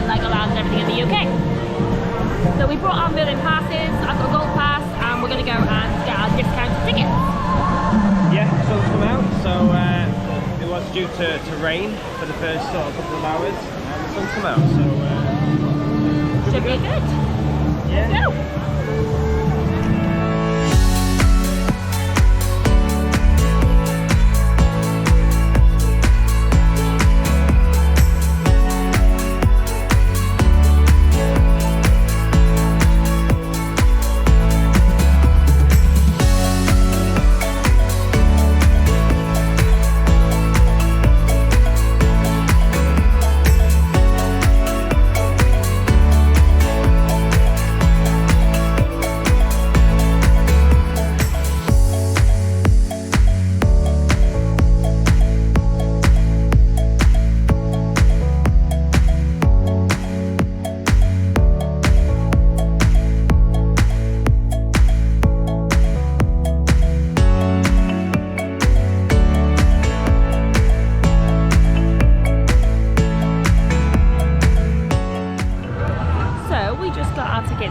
Legoland and everything in the UK. So we brought our Merlin passes. I've got a gold pass, and we're going to go and get our discounted tickets. Yeah, the sun's come out, so it was due to rain for the first sort of couple of hours, and the sun's come out, so should be good. Yeah. Let's go.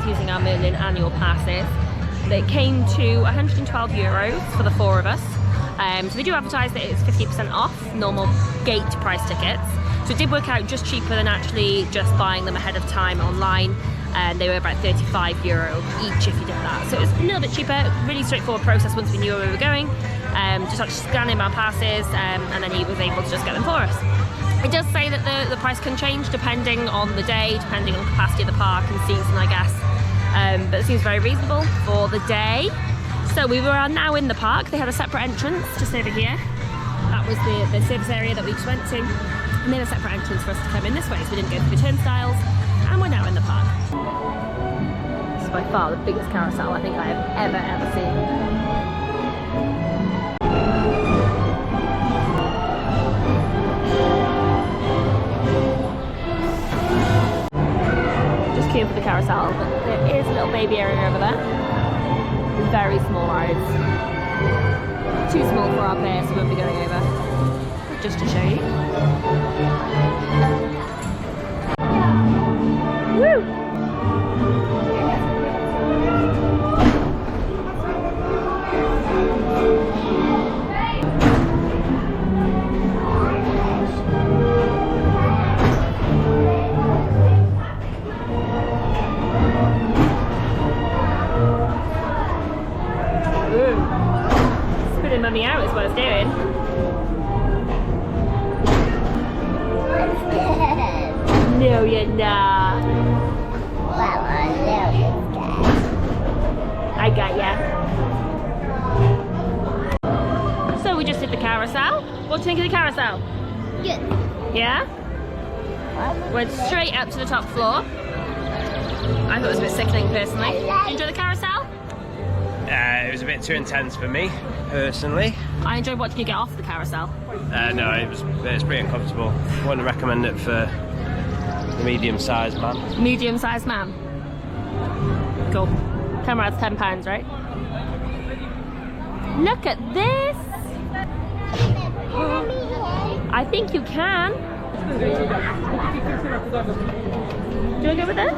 Using our Merlin annual passes. They came to €112 for the 4 of us. So they do advertise that it's 50% off normal gate price tickets. So it did work out just cheaper than actually just buying them ahead of time online. And they were about €35 each if you did that. So it was a little bit cheaper, really straightforward process once we knew where we were going. Just actually scanning our passes and then he was able to just get them for us. It does say that the price can change depending on the day, depending on capacity of the park and season, I guess. But it seems very reasonable for the day. So we are now in the park. They had a separate entrance just over here. That was the service area that we just went to. And they had a separate entrance for us to come in this way, so we didn't go through the turnstiles. And we're now in the park. This is by far the biggest carousel I think I have ever seen. For the carousel, but there is a little baby area over there. Very small rides. Too small for our pair, so we won't be going over. But just to show you. Woo! Mummy out is what it's doing. No, you're not. Well, I know you're scared. I got ya. So we just did the carousel. What do you think of the carousel? Good. Yeah? Went straight up to the top floor. I thought it was a bit sickening personally. Did you enjoy the carousel? It was a bit too intense for me, personally. I enjoyed. What did you get off the carousel? No, it was pretty uncomfortable. I wouldn't recommend it for the medium-sized man. Medium-sized man. Cool. Camera's £10, right? Look at this! I think you can. Do you want to go with it?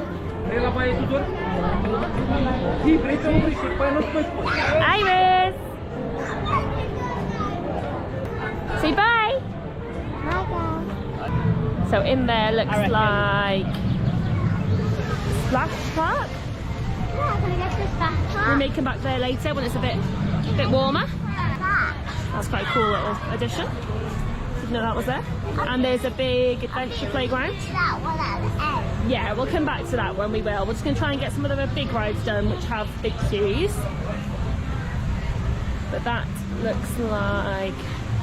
Iris! Say bye! Bye. So in there looks like Splash Park. Yeah, can we go to the splash park? We may come back there later when it's a bit warmer. That's quite a cool little addition. Didn't know that was there. And there's a big adventure playground. That one at the end. Yeah, we'll come back to that when we will. We're just going to try and get some of the big rides done which have big queues. But that looks like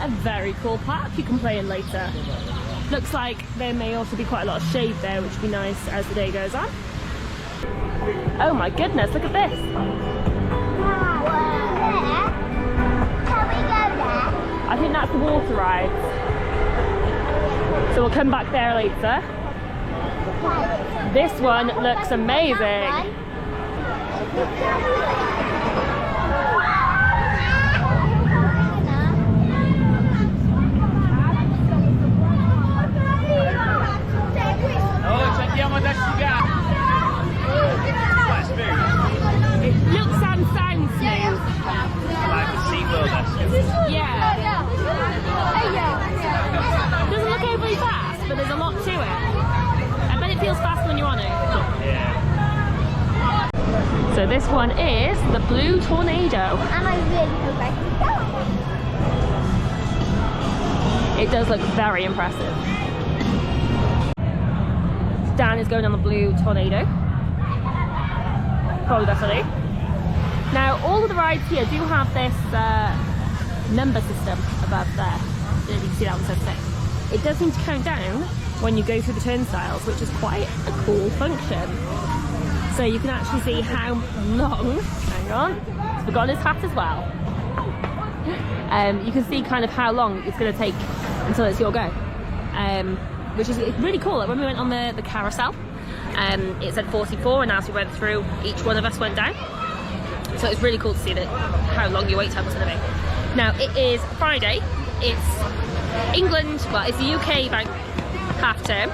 a very cool park you can play in later. Looks like there may also be quite a lot of shade there, which would be nice as the day goes on. Oh my goodness, look at this. Can we go there? I think that's the water ride. So we'll come back there later. This one looks amazing. It looks and sounds smooth. Like the SeaWorld-esque. Yeah. Doesn't look overly fast, but there's a lot to it. I bet it feels fast when you're on it. Yeah. So this one is the Blue Tornado. And I really hope I can go. It does look very impressive. Dan is going on the Blue Tornado. Probably best I do. Now, all of the rides here do have this number system above there. You can see that one says 6. It does seem to count down when you go through the turnstiles, which is quite a cool function. So you can actually see how long, hang on, he's forgotten his hat as well. You can see kind of how long it's going to take until it's your go, which is really cool. Like when we went on the carousel, it said 44, and as we went through, each one of us went down. So it's really cool to see that how long your wait time is going to be. Now it is Friday. It's England. Well, it's the UK bank half term,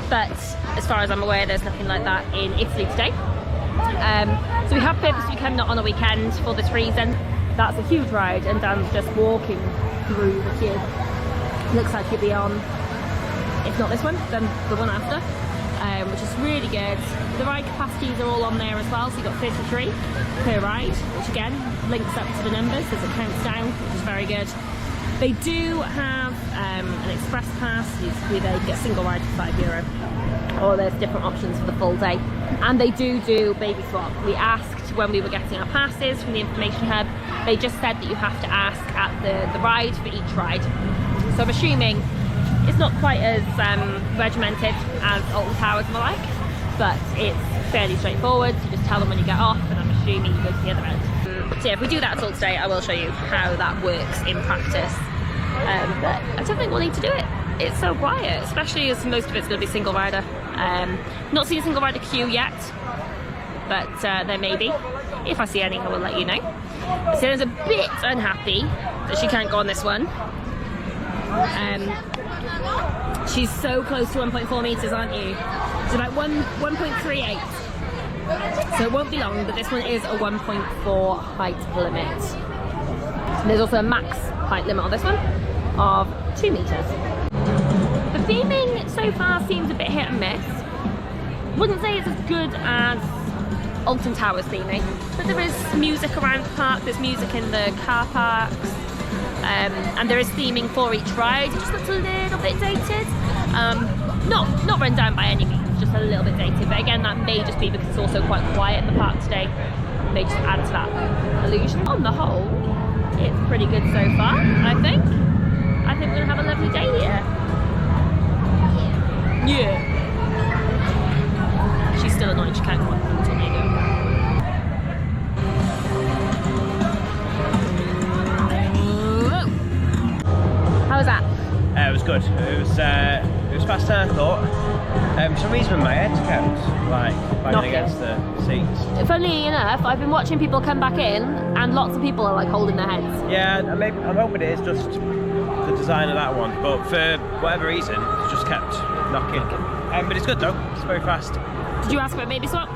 but as far as I'm aware, there's nothing like that in Italy today. So we have purposely come not on a weekend for this reason. That's a huge ride, and Dan's just walking through the queue. Looks like he'll be on, if not this one, then the one after, which is really good. The ride capacities are all on there as well, so you've got 33 per ride, which again links up to the numbers as it counts down, which is very good. They do have an express pass, where they get a single ride for €5, or there's different options for the full day. And they do baby swap. We asked when we were getting our passes from the information hub, they just said that you have to ask at the ride for each ride. So I'm assuming it's not quite as regimented as Alton Towers and the like, but it's fairly straightforward. You just tell them when you get off, and I'm assuming you go to the other end. So yeah, if we do that at all today, I will show you how that works in practice. But I don't think we'll need to do it. It's so quiet, especially as most of it's going to be single rider. Not seen a single rider queue yet, but there may be. If I see any, I will let you know. Sienna's a bit unhappy that she can't go on this one. She's so close to 1.4 metres, aren't you? It's about 1.38. So it won't be long, but this one is a 1.4 height limit. There's also a max height limit on this one of 2 metres. The theming so far seems a bit hit and miss. Wouldn't say it's as good as Alton Towers theming, but there is music around the park, there's music in the car parks, and there is theming for each ride. It just looks a little bit dated. Not run down by any means, just a little bit dated, but again that may just be because it's also quite quiet in the park today. It may just add to that illusion. On the whole, it's pretty good so far, I think. I think we're going to have a lovely day here. Yeah. She's still annoyed she can't go on the tornado. How was that? It was good. It was faster than I thought. For some reason my head kept like banging against the seats. Funnily enough, I've been watching people come back in, and lots of people are like holding their heads. Yeah, I'm hoping it is just the design of that one, but for whatever reason, it just kept knocking. But it's good though. It's very fast. Did you ask about maybe swap?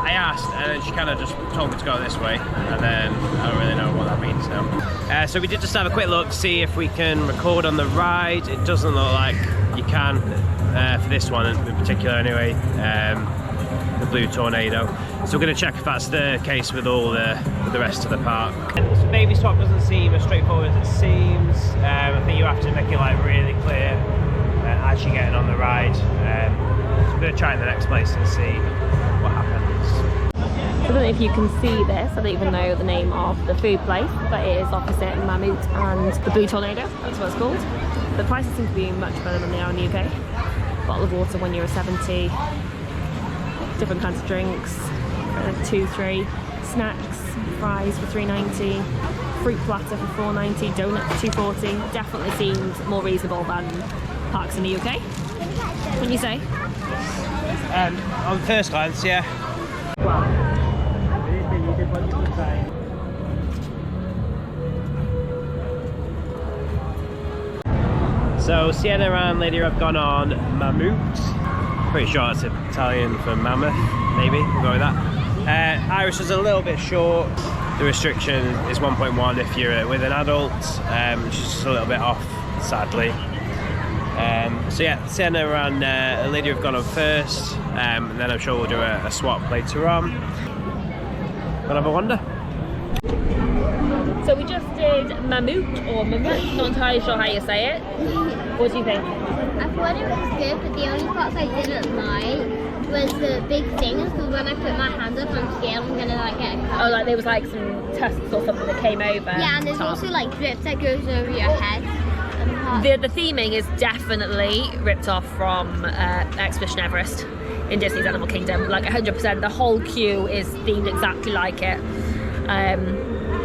I asked, and then she kind of just told me to go this way, and then I don't really know what that means now. So we did just have a quick look to see if we can record on the ride. It doesn't look like you can for this one in particular anyway, the Blue Tornado. So we're going to check if that's the case with all the rest of the park. So baby swap doesn't seem as straightforward as it seems. I think you have to make it like really clear as you're getting on the ride. So we're going to try in the next place and see what happens. I don't know if you can see this, I don't even know the name of the food place, but it is opposite Mammut and the Blue Tornado, that's what it's called. The prices seem to be much better than they are in the UK. Bottle of water €1.70, different kinds of drinks, 2, 3, snacks, fries for $3.90, fruit platter for $4.90, donut for $2.40. Definitely seems more reasonable than parks in the UK. Wouldn't you say? On first glance, yeah. Wow. So Sienna and Lady have gone on Mammut. Pretty sure it's Italian for Mammut, maybe, we'll go with that. Iris was a little bit short. The restriction is 1.1 if you're with an adult. She's just a little bit off, sadly. So yeah, Sienna and Lydia have gone on first, and then I'm sure we'll do a swap later on. Wanna have a wander? So we just did Mammut, or Mammut, not entirely sure how you say it. What do you think? I thought it was good, but the only parts I didn't like was the big things, because when I put my hand up, I'm scared I'm gonna like get a cut. Oh, like there was like some tusks or something that came over. Yeah, and there's also like drips that goes over your head. The theming is definitely ripped off from Expedition Everest in Disney's Animal Kingdom, like 100%. The whole queue is themed exactly like it.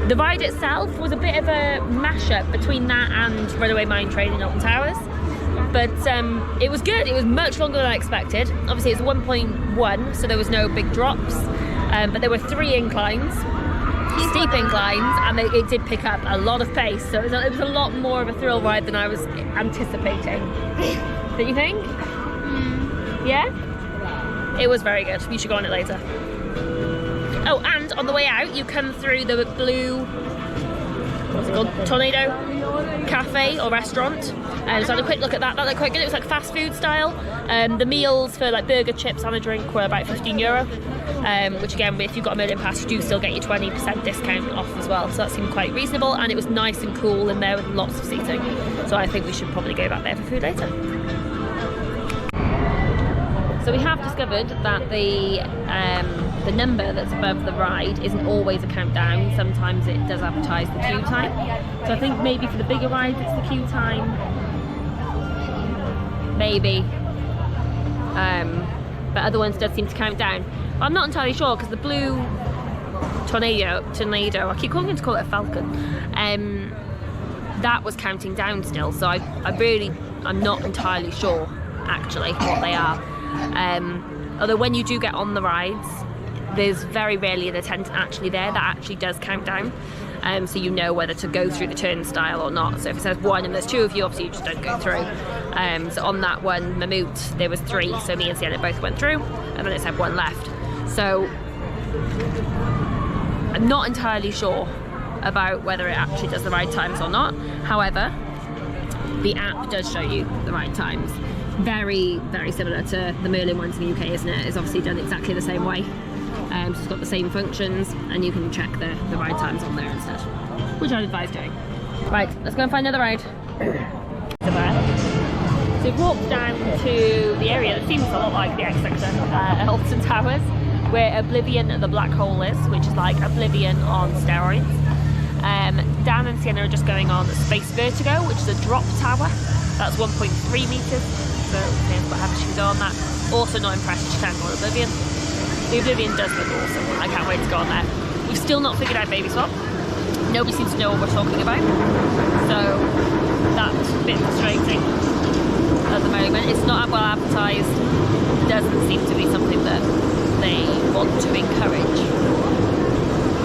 The ride itself was a bit of a mashup between that and Runaway Mine Train in Alton Towers, but it was good. It was much longer than I expected. Obviously it's 1.1, so there was no big drops, but there were 3 inclines, steep inclines, and it did pick up a lot of pace, so it was a lot more of a thrill ride than I was anticipating. Don't you think? Yeah? It was very good. You should go on it later. Oh, and on the way out, you come through the blue, what's it called? Tornado Cafe or restaurant. So I had a quick look at that. That looked quite good. It was like fast food style. The meals for like burger, chips and a drink were about €15. Which again, if you've got a Merlin pass, you do still get your 20% discount off as well. So that seemed quite reasonable, and it was nice and cool in there with lots of seating. So I think we should probably go back there for food later. So we have discovered that the number that's above the ride isn't always a countdown. Sometimes it does advertise the queue time. So I think maybe for the bigger rides it's the queue time. Maybe. But other ones does seem to count down. But I'm not entirely sure, because the blue tornado, I keep calling it a falcon, that was counting down still. So I'm not entirely sure actually what they are. Although when you do get on the rides, there's very rarely an attendant actually there that actually does count down, so you know whether to go through the turnstile or not. So if it says 1 and there's 2 of you, obviously you just don't go through. So on that one, Mammut, there was 3, so me and Sienna both went through, and then it said 1 left. So I'm not entirely sure about whether it actually does the ride times or not. However, the app does show you the ride times. Very, very similar to the Merlin ones in the UK, isn't it? It's obviously done exactly the same way. So it's got the same functions, and you can check the ride times on there instead, which I'd advise doing. Right, let's go and find another ride. So we've walked down to the area that seems a lot like the X section at Alton Towers, where Oblivion the black hole is, which is like Oblivion on steroids. Dan and Sienna are just going on Space Vertigo, which is a drop tower. That's 1.3 metres, so Sienna's quite happy she can go on that. Also not impressed she can't go on Oblivion. The Oblivion does look awesome. I can't wait to go on there. We've still not figured out Baby Swap. Nobody seems to know what we're talking about, so that's a bit frustrating at the moment. It's not well advertised. It doesn't seem to be something that they want to encourage,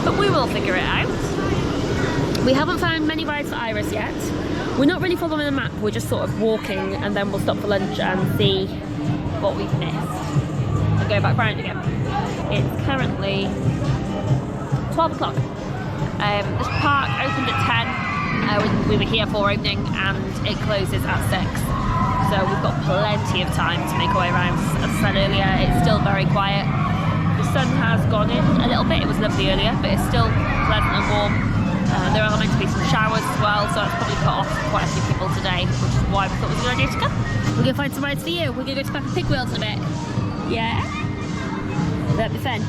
but we will figure it out. We haven't found many rides for Iris yet. We're not really following the map, we're just sort of walking, and then we'll stop for lunch and see what we've missed and go back round again. It's currently 12 o'clock. This park opened at 10. We were here for opening, and it closes at 6. So we've got plenty of time to make our way around. As I said earlier, it's still very quiet. The sun has gone in a little bit. It was lovely earlier, but it's still pleasant and warm. There are meant to be some showers as well, so it's probably put off quite a few people today, which is why we thought it was a good idea to come. We're going to find some rides for you. We're going to go to Peppa Pig World in a bit. Yeah? That'd be fun.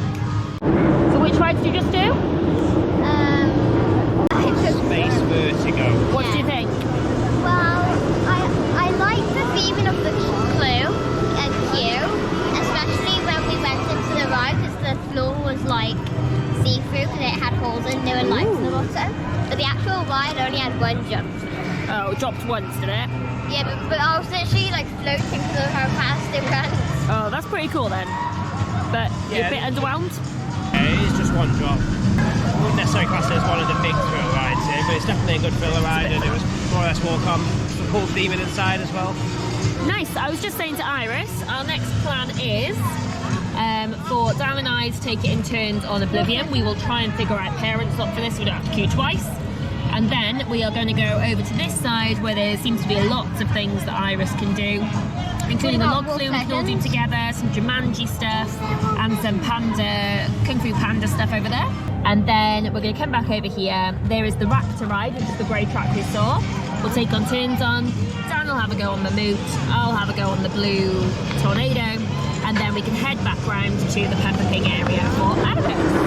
So which ride did you just do? Space Vertigo. What do you think? Well, I like the theming of the queue, especially when we went into the ride, because the floor was like see-through because it had holes and there were lights in the bottom. But the actual ride only had 1 jump. Oh, it dropped once, did it? Yeah, but I was literally like floating through how fast it went. Oh, that's pretty cool then. But you're a bit underwhelmed? Yeah, it is just 1 drop. I wouldn't necessarily class it as one of the big thrill rides here, but it's definitely a good thriller ride, and it was more or less walk on. Some cool theming inside as well. Nice. I was just saying to Iris, our next plan is for Dan and I to take it in turns on Oblivion. We will try and figure out parent slot for this so we don't have to queue twice. And then we are going to go over to this side where there seems to be lots of things that Iris can do, including the log flume we can all do together, some Jumanji stuff, and some panda, Kung Fu Panda stuff over there. And then we're going to come back over here. There is the Raptor ride, which is the grey track we saw. We'll take on turns on. Dan will have a go on Mammut, I'll have a go on the blue Tornado, and then we can head back round to the Peppa Pig area for Adipose.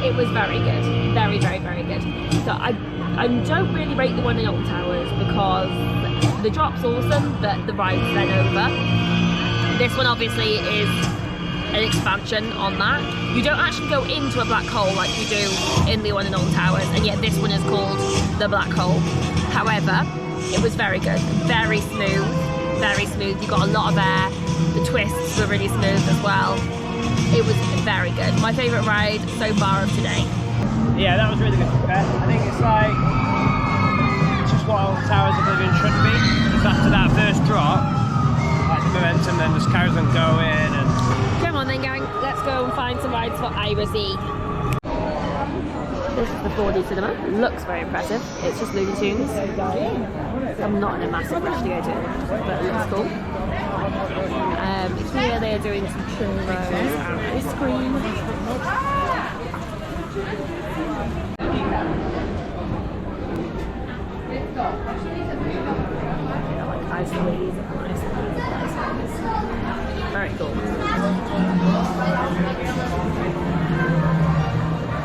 It was very good, very, very, very good. So I don't really rate the one in Old Towers because the drop's awesome, but the ride's then over. This one obviously is an expansion on that. You don't actually go into a black hole like you do in the one in Old Towers, and yet this one is called the Black Hole. However, it was very good, very smooth, very smooth. You got a lot of air. The twists were really smooth as well. It was very good. My favourite ride so far of today. Yeah, that was really good. I think it's like, it's just what Old Towers Oblivion should be. Just after that first drop, like the momentum then just carries on going. And come on then gang, let's go and find some rides for Iris-y. This is the 4D cinema. Looks very impressive. It's just Looney Tunes. I'm not in a massive rush to go to it, but it looks cool. Here they are doing some churros and ice cream. Like ice cream. Very cool.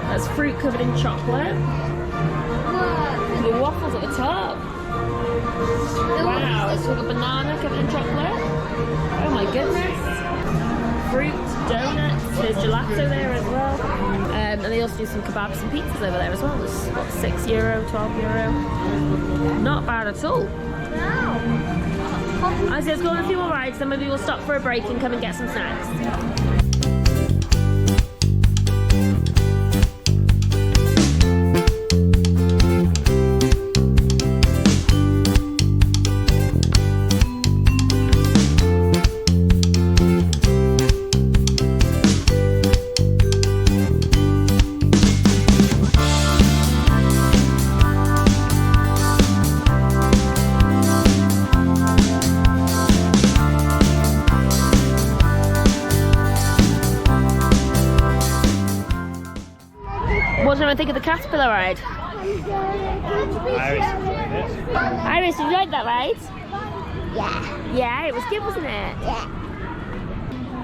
That's fruit covered in chocolate. The waffles at the top. Wow, it's like a banana covered in chocolate. Oh my goodness. Fruit, donuts, there's gelato there as well. And they also do some kebabs and pizzas over there as well. It's what, €6, €12. Not bad at all. I say let's go on a few more rides, then maybe we'll stop for a break and come and get some snacks. What do you think of the caterpillar ride? Iris, did you like that ride? Yeah. Yeah, it was good, wasn't it? Yeah.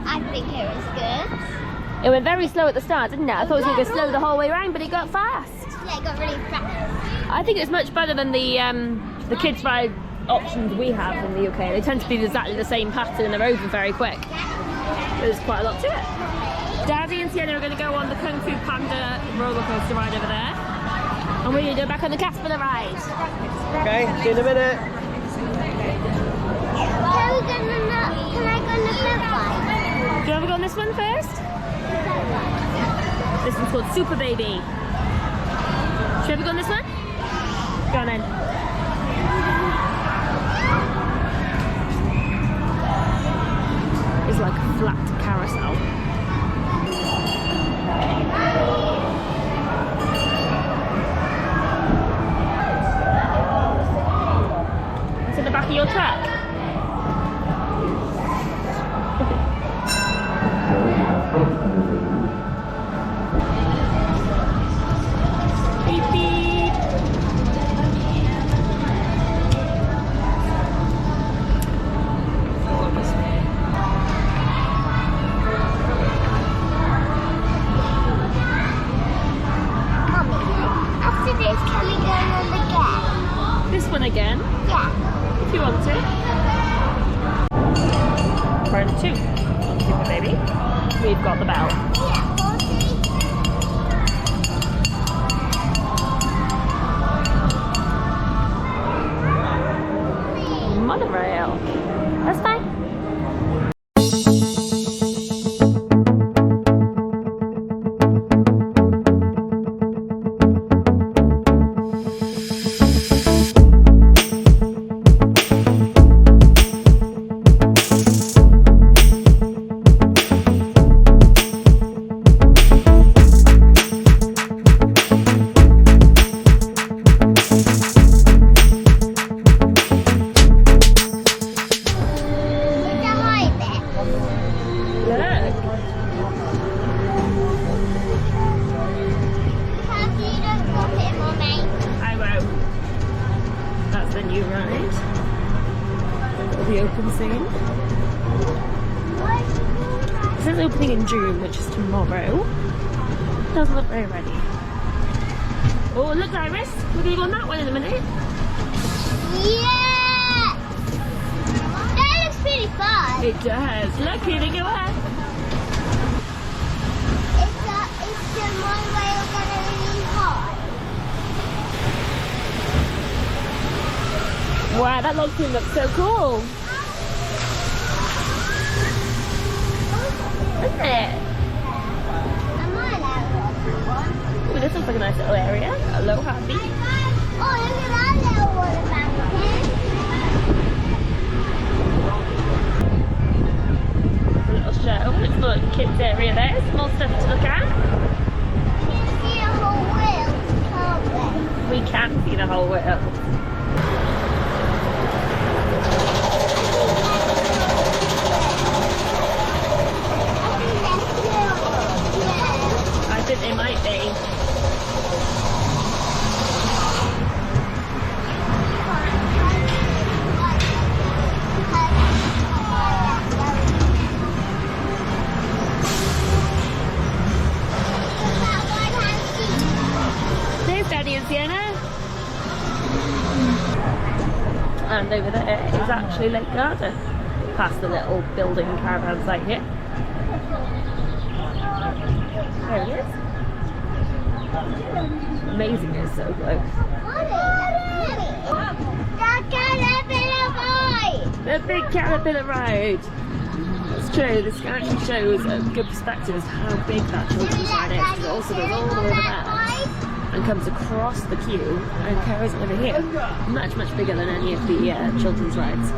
I think it was good. It went very slow at the start, didn't it? I thought it was going to go slow the whole way around, but it got fast. Yeah, it got really fast. I think it's much better than the kids ride options we have in the UK. They tend to be exactly the same pattern and they're over very quick. There's quite a lot to it. Daddy and Sienna are going to go on the Kung Fu Panda roller coaster ride over there. And we're going to go back on the caterpillar ride. okay, see you in a minute. Can I go on the flip one? Do you want to go on this one first? This one's called Superbaby. Should we ever go on this one? Go on then. It's like a flat carousel. one again. Yeah. If you want to. Round 2. Superbaby. We've got the bell. Yeah, 40. Monorail. That's fine. The open scene. It says opening in June, which is tomorrow. Doesn't look very ready. Oh, look, Iris, we're going to go on that one in a minute. Yeah! That looks pretty fun. It does. Look, here they go ahead. Is the monorail gonna be hot? Wow, that log thing looks so cool. Isn't it? Am I allowed one? Ooh, this looks like a nice little area. Aloha Beach. Oh, look at that little water fountain. A little show. It's the kids area there. Small stuff to look at. We can see the whole world, can't we? We can see the whole world. I think they might be. There's Daddy and Sienna. And over there is actually Lake Garda, past the little building caravan site here. There it is. Amazing, it's so close. The big caterpillar ride! It's true, this actually shows a good perspective as to how big that children's ride is. It also goes all the way over there and comes across the queue and carries it over here. Much, much bigger than any of the children's rides.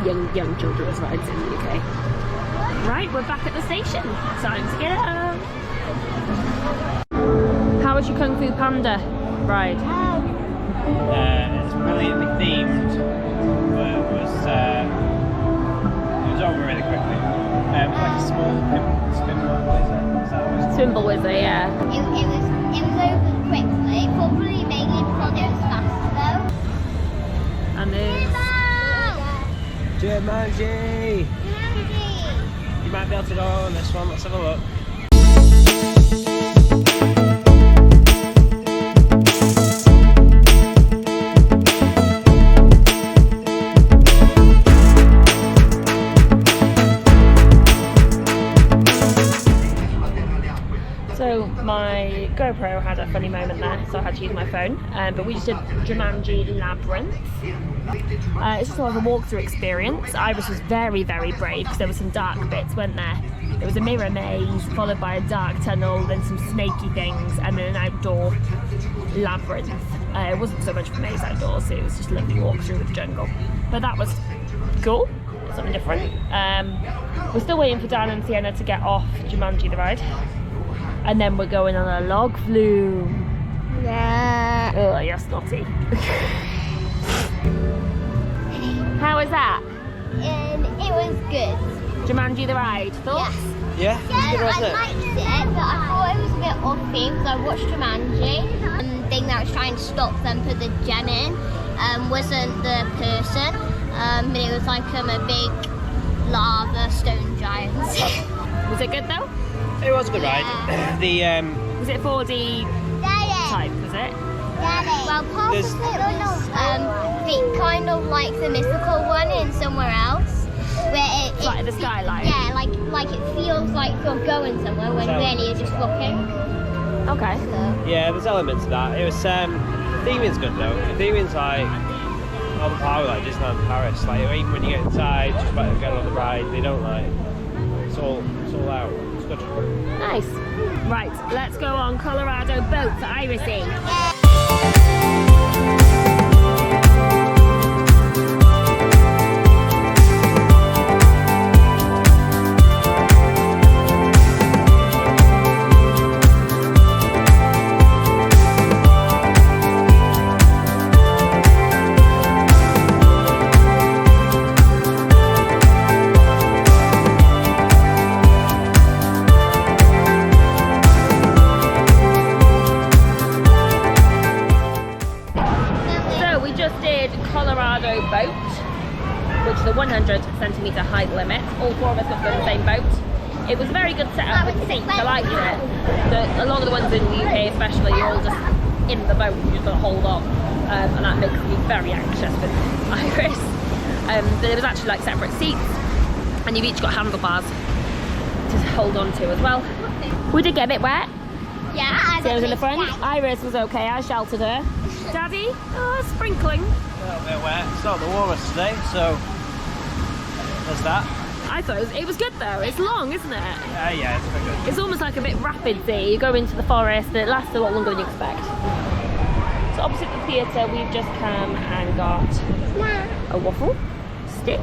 Young children's rides in the UK. Right, we're back at the station. Time to get up. How was your Kung Fu Panda ride? It's brilliantly themed, but it was over really quickly. It was like a small spinball whizzer. Spinball whizzer, yeah. It was over quickly, probably mainly because it was faster though. And there's Jumanji! You might be able to go on this one, let's have a look. So my GoPro had a funny moment there, so I had to use my phone. But we just did Jumanji Labyrinth. It's just like a walkthrough experience. Iris was very, very brave because there were some dark bits, weren't there? There was a mirror maze, followed by a dark tunnel, then some snaky things, and then an outdoor labyrinth. It wasn't so much of a maze outdoors, it was just a lovely walk through the jungle. But that was cool, something different. We're still waiting for Dan and Sienna to get off Jumanji the ride. And then we're going on a log flume. Yeah. Oh, you're snotty. How was that? It was good. Jumanji the ride, thoughts? Yeah, I liked it, but I thought it was a bit off theme because I watched Jumanji. The thing that was trying to stop them put the gem in wasn't the person, but it was like a big lava stone giant. Was it good though? it was a good ride. The Was it 4D type, was it? Well, part of it was kind of like the mythical one in somewhere else, where It's like the skyline. Yeah, like it feels like you're going somewhere when really you're just looking. Okay. So. Yeah, there's elements of that. It was theming's good though. The theming's like on par with like Disneyland Paris. Like even when you get inside, just about to get on the ride, they don't like. It's all out. It's good. Nice. Right, let's go on Colorado boat for Irisy. Colorado boat, which is a 100 centimetre height limit. All 4 of us got to go in the same boat. It was a very good setup with the seats. I liked it. A lot of the ones in the UK especially, you're all just in the boat, you just got to hold on, and that makes me very anxious with Iris. There was actually like separate seats, and you've each got handlebars to hold on to as well. We did get a bit wet. Yeah, So I was in the front. Iris was okay, I sheltered her. Daddy? Oh, sprinkling. A little bit wet. It's not the warmest today, so there's that. I thought it was good though. It's long, isn't it? Yeah, it's pretty good. It's almost like a bit rapidsy. You go into the forest and it lasts a lot longer than you expect. So opposite the theatre, we've just come and got a waffle stick.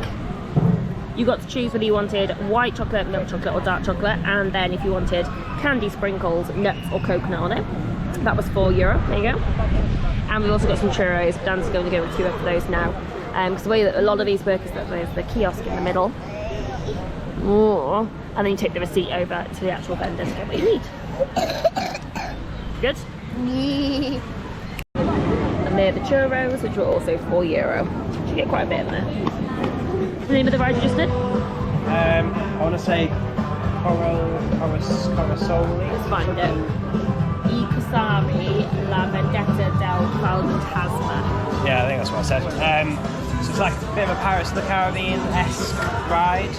You got to choose whether you wanted white chocolate, milk chocolate or dark chocolate, and then if you wanted candy sprinkles, nuts or coconut on it. That was €4. There you go. And we've also got some churros. Dan's going to go and queue up for those now. Because the way that a lot of these work is that there's the kiosk in the middle. Oh, and then you take the receipt over to the actual vendor to get what you need. Good? And they're the churros, which were also €4. You get quite a bit in there. What's the name of the ride you just did? I want to say Corosoli. Let's find it. Icosari La Vendetta del Fantasma. Yeah, I think that's what I said. So it's like a bit of a Pirates of the Caribbean-esque ride.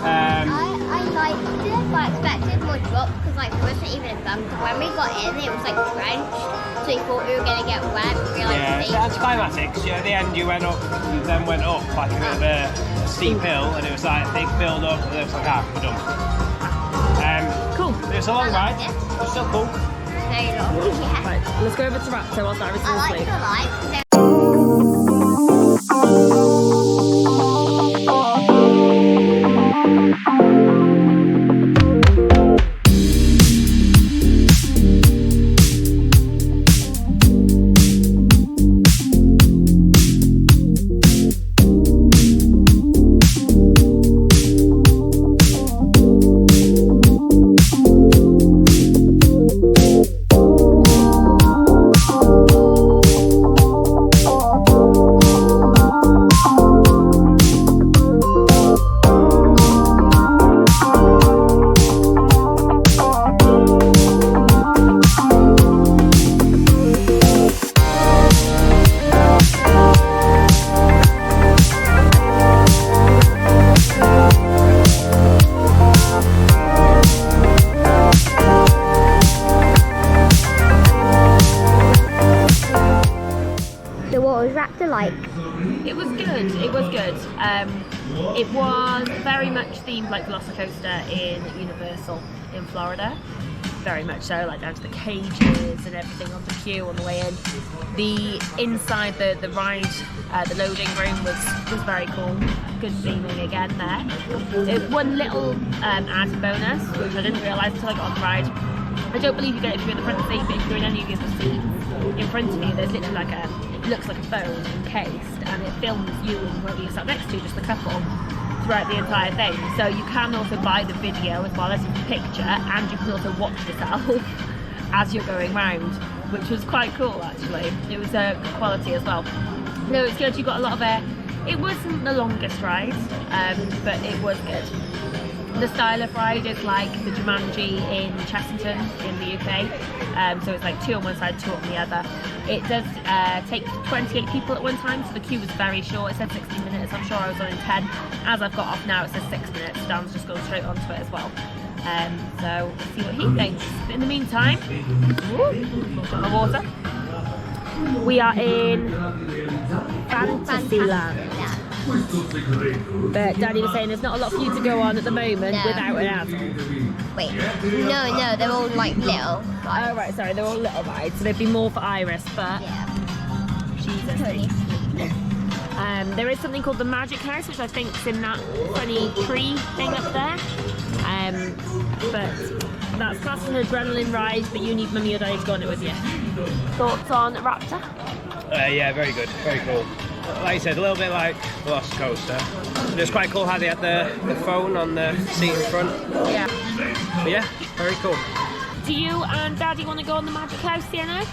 I liked it, but I expected more drops because like there wasn't even a bump. When we got in, it was like drenched, so you thought we were gonna get wet. Yeah, it's anticlimactic. So at the end, you then went up like a bit of a steep hill, and it was like a big build up, and it was like we're done. Cool. It was a long ride, but still cool. Very long. Yeah. Right, let's go over to Raptor whilst Iris is I like asleep. the lights. It was good. It was good. It was very much themed like Velocicoaster in Universal in Florida. Very much so, like down to the cages and everything on the queue on the way in. The inside the ride, the loading room was very cool. Good theming again there. One little added bonus, which I didn't realise until I got on the ride. I don't believe you get it if you're in the front seat, but if you're in any of the seats in front of you, there's literally like it looks like a phone encased, and it films you and whoever you're sat next to, just the couple, throughout the entire thing. So you can also buy the video as well as the picture, and you can also watch yourself as you're going round, which was quite cool actually. It was good quality as well. No, it's good. You got a lot of air. It wasn't the longest ride, but it was good. The style of ride is like the Jumanji in Chessington in the UK. So it's like 2 on one side, 2 on the other. It does take 28 people at one time, so the queue was very short. It said 16 minutes, I'm sure I was on in 10. As I've got off now, it says 6 minutes. Dan's just gone straight onto it as well. So we'll see what he thinks. But in the meantime, got the water. We are in Fantasyland. But Daddy was saying there's not a lot for you to go on at the moment without an adult. Wait, no, they're all like little. Oh right, sorry, they're all little rides, so there'd be more for Iris, but she's a there is something called the Magic House, which I think's in that funny tree thing up there. But that's classed as an adrenaline ride, but you need Mummy or Daddy to go on it with you. Thoughts on Raptor? Yeah, very good, very cool. Like you said, a little bit like Velocicoaster. It was quite cool how they had the phone on the seat in front. Yeah. But yeah, very cool. Do you and Daddy want to go on the Magic House, Sienna?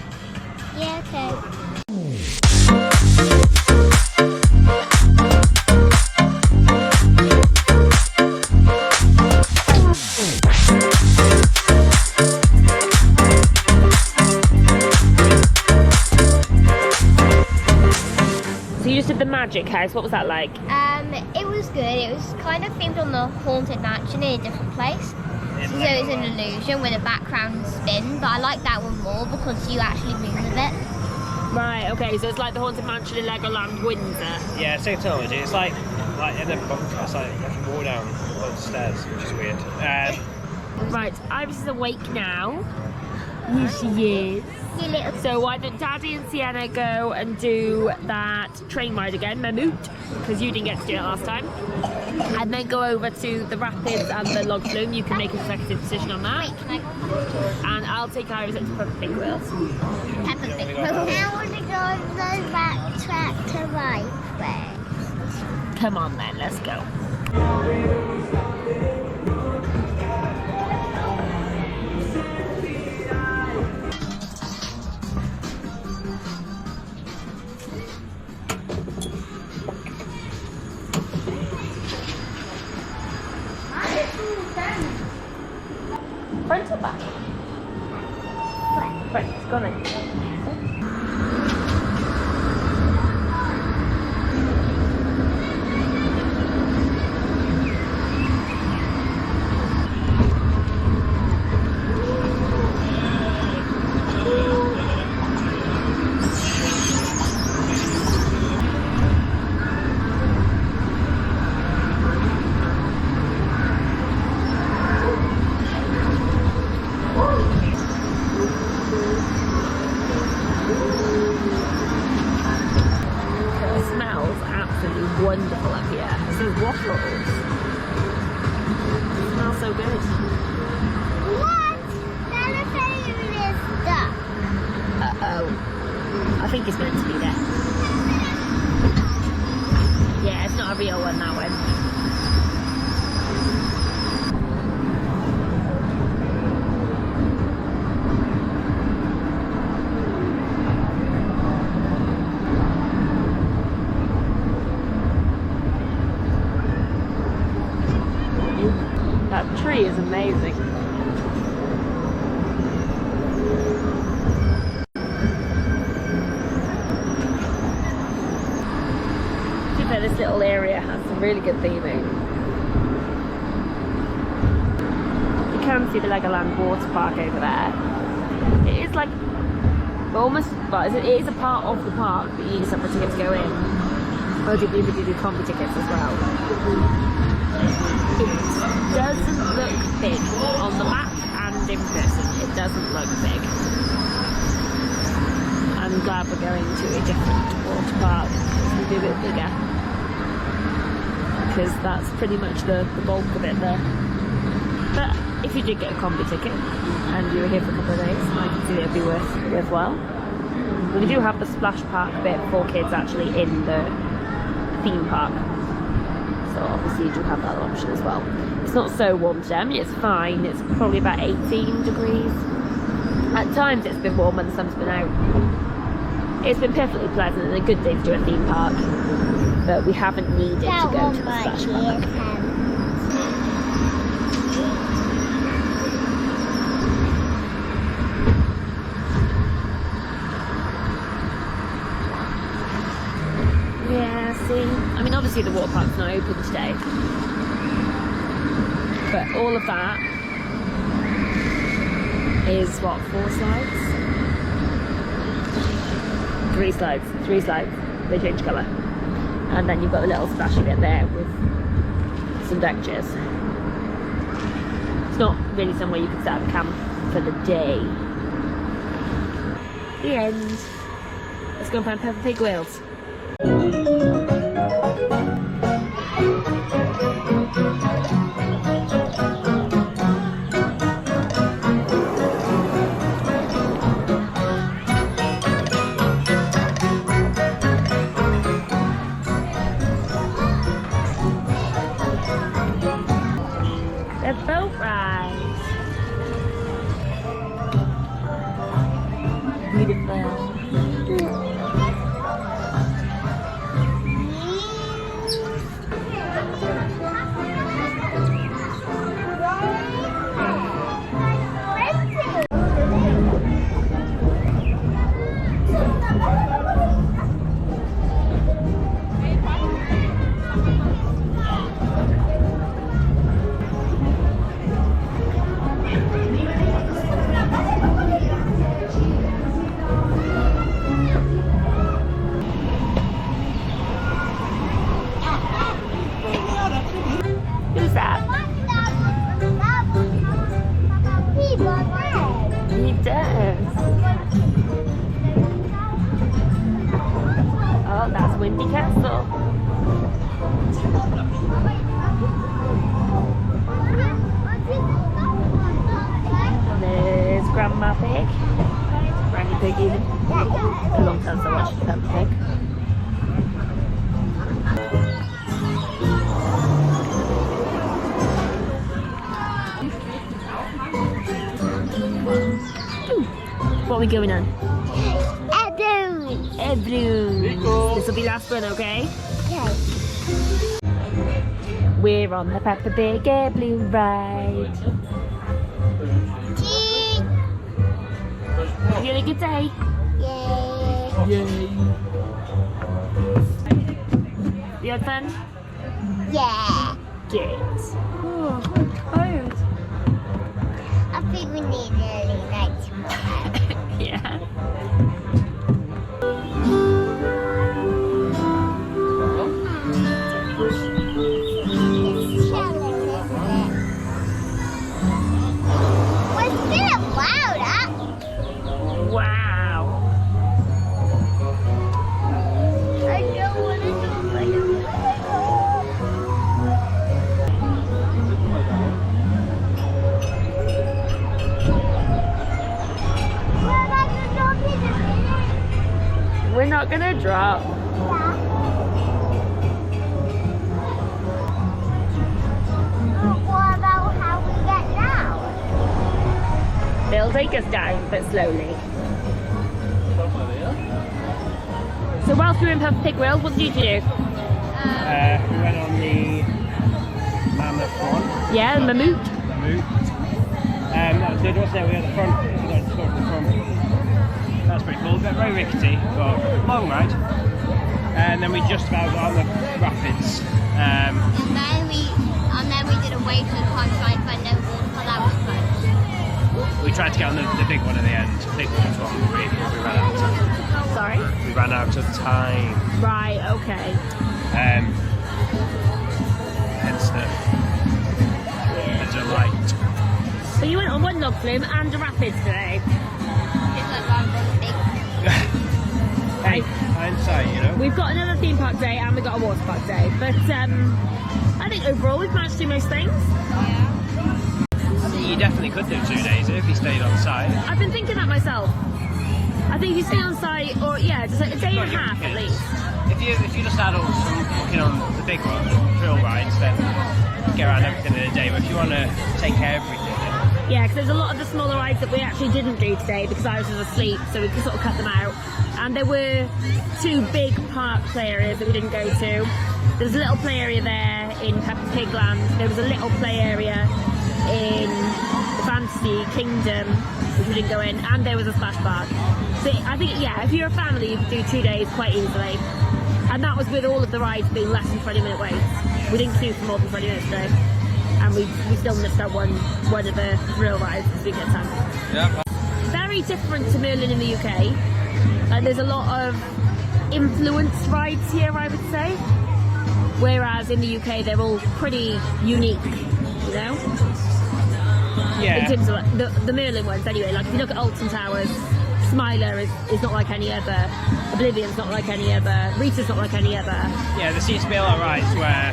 Yeah, okay. The Magic House, what was that like? It was good. It was kind of themed on the Haunted Mansion in a different place. So it's an illusion with a background spin, but I like that one more because you actually move with it. Right, okay, so it's like the Haunted Mansion in Legoland Windsor. Yeah, same technology. It's like in a bunker. It's like you have to walk down all the stairs, which is weird. Right, Iris is awake now. Here she is. So why don't Daddy and Sienna go and do that train ride again, Mammut, because you didn't get to do it last time, and then go over to the rapids and the log flume. You can make an executive decision on that. Wait, can I go? And I'll take Iris up to Peppa Pig Wheels. Peppa Pig Wheels. I want to go on the back track to right. Come on then, let's go. Front or back? Front, go on then. Wonderful up here. This is waffles. It smells so good. What? Elevator is stuck. Uh-oh. I think it's meant to be there. Yeah, it's not a real one, that one. That tree is amazing. I think that this little area has some really good theming. You can see the Legoland water park over there. It is like almost, well, it is a part of the park, but you need a separate ticket to go in. Or do you do combi tickets as well? It doesn't look big on the map and in person. It doesn't look big. I'm glad we're going to a different water park to be a bit bigger, because that's pretty much the bulk of it there. But if you did get a combi ticket and you were here for a couple of days, I can see that it'd be worthwhile. We do have the splash park bit for kids actually in the theme park. So obviously you do have that option as well. It's not so warm today. I mean, it's fine. It's probably about 18 degrees. At times it's been warm when the sun's been out. It's been perfectly pleasant and a good day to do a theme park. But we haven't needed to go to the splash park. see. I mean, obviously the water park's not open today, but all of that is what, 4 slides? 3 slides. 3 slides. They change colour, and then you've got the little splashy bit there with some deck chairs. It's not really somewhere you could set up camp for the day. The end. Let's go and find Peppa Pig whales. The boat ride. Beautiful. Who's that? He does. Oh, that's Windy Castle. There's Grandma Pig. Granny Pig even. A long time since I watched Peppa Pig. What are we going on? Ebroon. This will be last one, okay? Okay. We're on the Peppa Pig Blue ride. Have you had a good day? Yay. Yay. You had fun? Yeah. Good. Oh, I'm tired. I think we need a early night tomorrow. Yeah. It's chilling, isn't it? What's it louder? Wow. I don't want to do like We're not gonna drop. What about how we get down? They'll take us down, but slowly. So whilst we were in Peppa Pig World, what did you do? We went on the Mammut one. Yeah, Mammut. Mammut. So what's there? We got the front. We got to go to the front. That's pretty cool. Very rickety, but long ride. And then we just about got on the rapids. And then we did a wave to the time trying to find no water. That was fun. We tried to get on the big one at the end. Big one, but we ran out of time. Sorry? We ran out of time. Right, okay. Hence the delight. So you went on one log flume and a rapid today. Just like one big. Hey, hindsight, you know. We've got another theme park day and we've got a water park day. But I think overall we've managed to do most things. You definitely could do 2 days if you stayed on site. I've been thinking that myself. I think if you stay on site, or yeah, just a day and a half at least. If you just adults looking on the big one, thrill rides, then get around everything in a day. But if you want to take everything, yeah, because there's a lot of the smaller rides that we actually didn't do today because I was asleep, so we could sort of cut them out. And there were 2 big park play areas that we didn't go to. There's a little play area there in Peppa Pig Land. There was a little play area in the Fantasy Kingdom, which we didn't go in, and there was a splash park. So I think, yeah, if you're a family, you could do 2 days quite easily. And that was with all of the rides being less than 20-minute waits. We didn't queue for more than 20 minutes today. And we still missed out one of the real rides because we didn't get time. Yeah. Very different to Merlin in the UK. There's a lot of influenced rides here, I would say. Whereas in the UK, they're all pretty unique, you know? Yeah. In terms of like, the Merlin ones, anyway. Like if you look at Alton Towers, Smiler is not like any other. Oblivion's not like any other. Rita's not like any other. Yeah, there seems to be a lot of rides where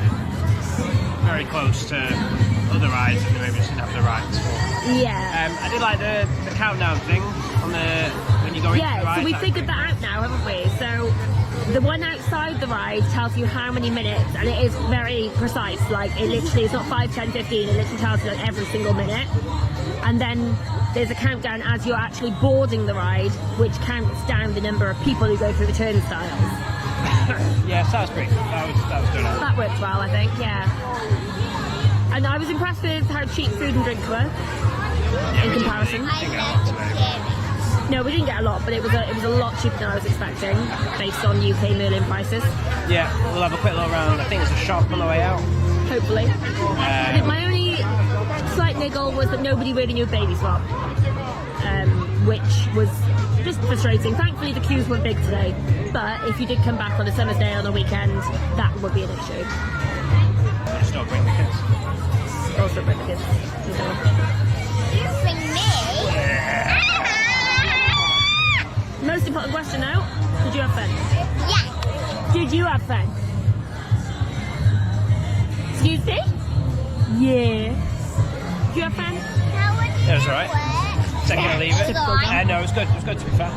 very close to other rides and they maybe just didn't have the rides for. Yeah. I did like the countdown thing on the when you go into the ride. Yeah, so we figured that out now, haven't we? So the one outside the ride tells you how many minutes, and it is very precise. Like it literally, it's not 5, 10, 15. It literally tells you like every single minute. And then there's a countdown as you're actually boarding the ride, which counts down the number of people who go through the turnstiles. Yes, that was great. That was good. That worked well, I think. Yeah. And I was impressed with how cheap food and drink were in comparison. No, we didn't get a lot, but it was a lot cheaper than I was expecting, based on UK Merlin prices. Yeah, we'll have a quick look around. I think there's a shop on the way out. Hopefully. I think my only slight niggle was that nobody really knew Baby Swap, which was just frustrating. Thankfully, the queues weren't big today, but if you did come back on a summer's day on a weekend, that would be an issue. Just don't bring the kids. Also bring the kids. You bring me? Most important question now, did you have fun? Yeah. Did you have fun? Excuse me? Yeah. Did you have fun? How would you It was alright. Second to leave it. It was alright. No, it was good. It was good to be fair.